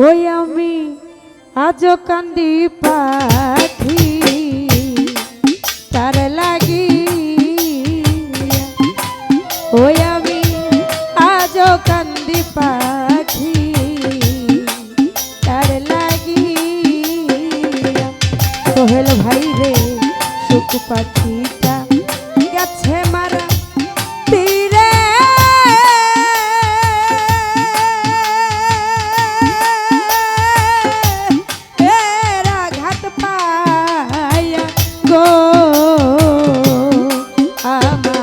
ওই আমি আজও কান্দি পাখি তার লাগি, ওই আমি আজও কান্দি পাখি তার লাগি। সোহেল ভাই রে সুখ পাখিটা গেছে মারা তীরে, এর আঘাত পাইয়া গো আমার।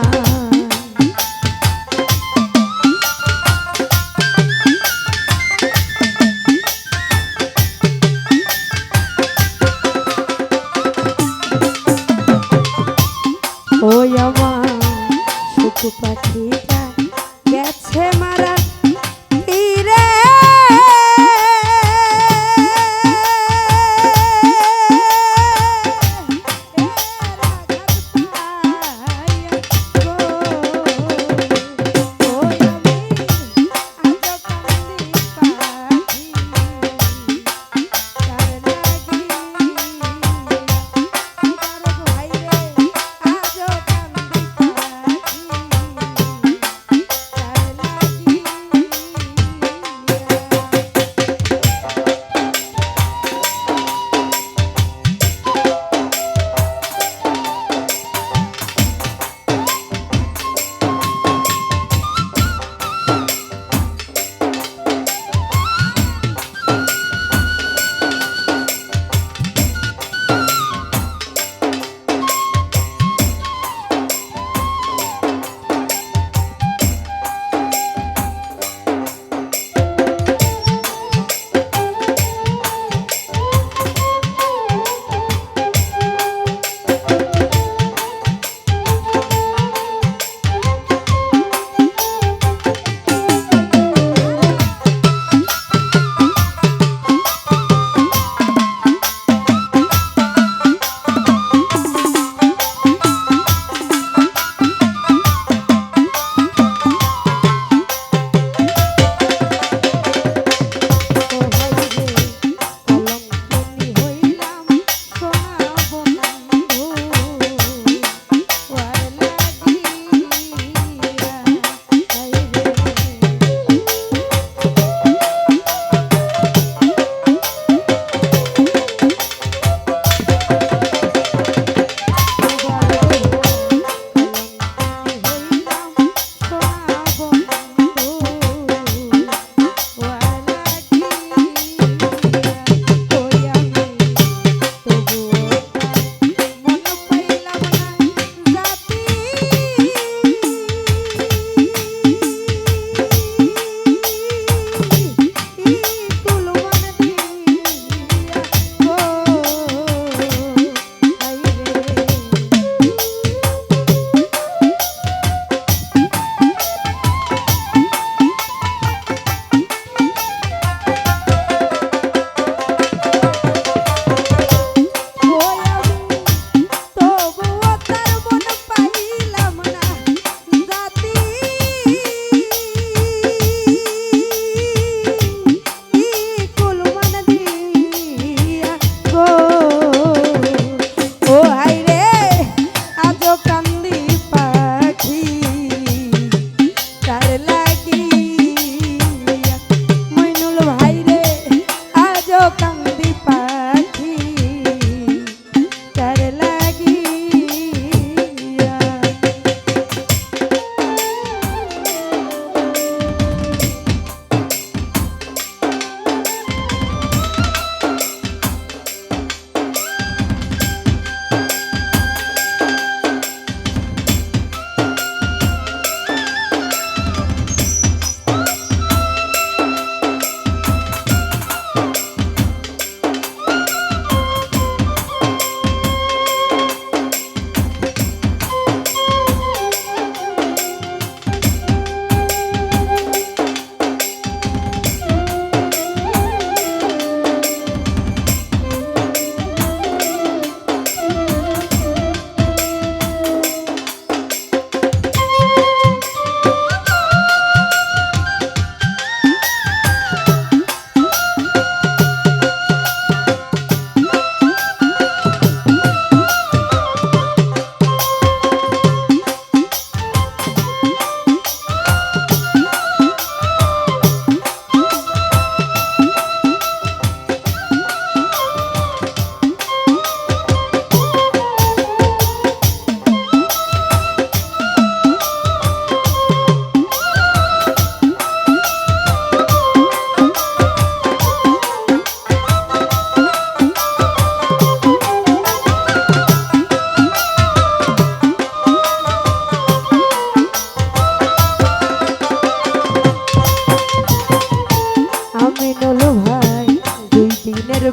আমিনুল ভাই দুই দিনের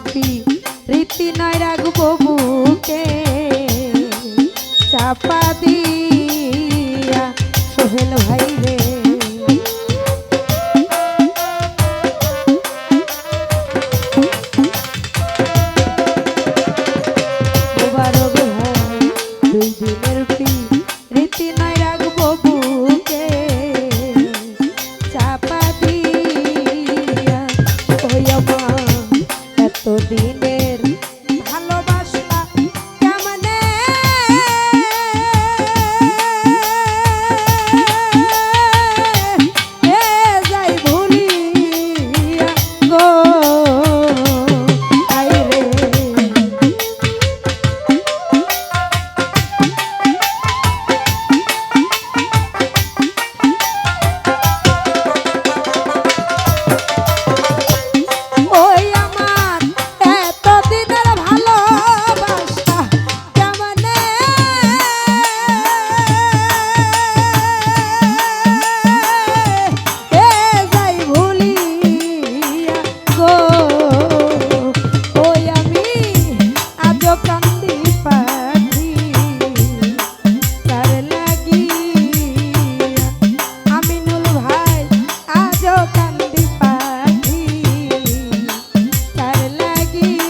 রীতি নয় রাখবো বুকে চাপা দিয়া সোহেল ভাই রে মোবারক ভাই দুই দিনের রীতি নয় রাখবো বুকে চাপা দিয়া ওই আমার এতদিনের ভালোবাসা কেমনে যাই ভুলিয়া গো আইরে ওই আমার এতদিনের ভালোবাসা কেমনে যাই ভুলিয়া গো ওই আমি আজও কান্দি পাখি তার লাগিয়া আমিনুল ভাই আজও কান্দি পাখি তার লাগিয়া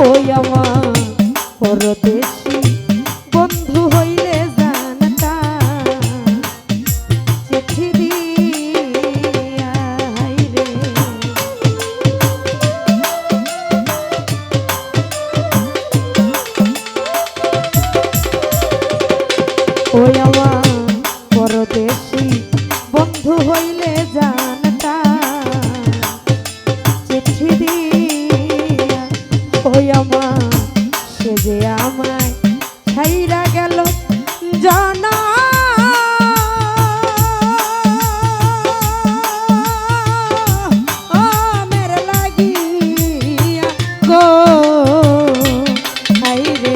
ওই আমার পরদেশী বন্ধু হইলে জানতা চিঠি দিয়া রে ওই আমার পরদেশী বন্ধু হইলে জানতা চিঠি দিয়া ওই আমার সে যে আমায় ছাইরা গেল জানা মেরে লাগিয়া গো হাই রে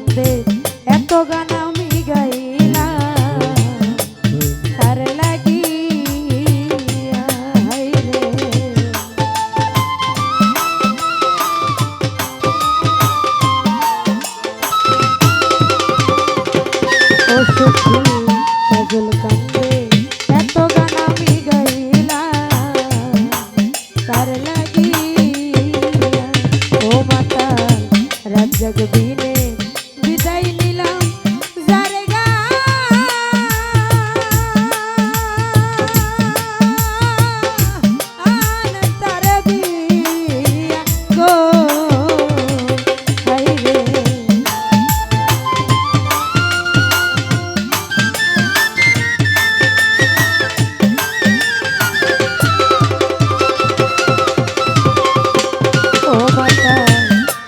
কান্দে এত গান আমি গাইলাম তার লাগিয়া হায়রে ও সখী কাজল কান্দে এত গান আমি গাইলাম তার লাগিয়া ও মাতা রাত জাগবিনে বিদায় নিলাম যারে গান তারে দিয়া গো হায়রে ও মাতা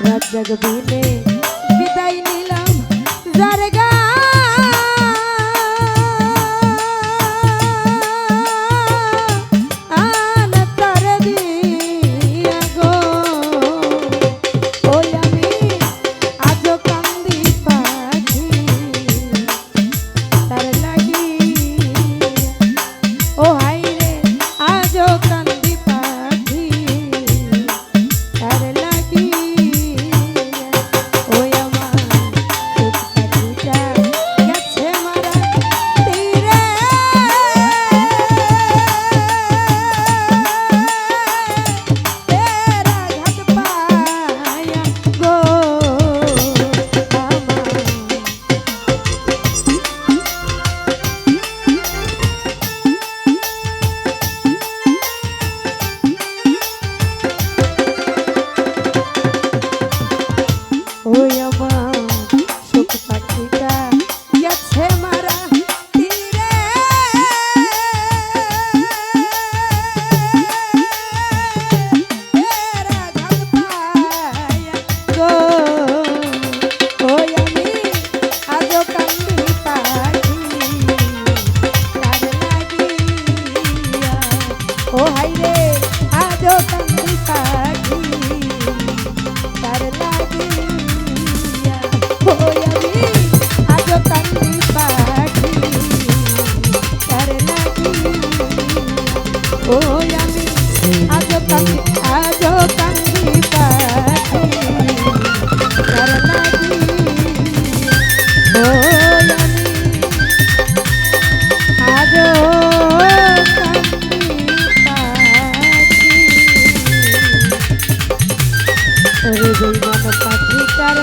রাত জাগবিনে বিদায় নিলাম যারে গান তারে দিয়া গো ওই আমি আজও কান্দি পাখি তার লাগিয়া ও হায়রে আজও কান্দি পাখি তার লাগিয়া ওই আমার চোখ পাখিটা গেছে মারা তীরে তেরা ঘাত পায়া গো ওই আমার শোক পাখিটা গেছে মারা তীরে তেরা ঘাত পায়া গো ওই আমি আজও কান্দি পাখি তার লাগিয়া ও হায়রে আজও কান্দি পাখি তার লাগিয়া ওই আমি আজও কান্দি পাখি তার লাগিয়া ওই আমি আজও কান্দি পাখি তার লাগিয়া ওই আমি আজও কান্দি পাখি ওরে জৈবন পাখি তার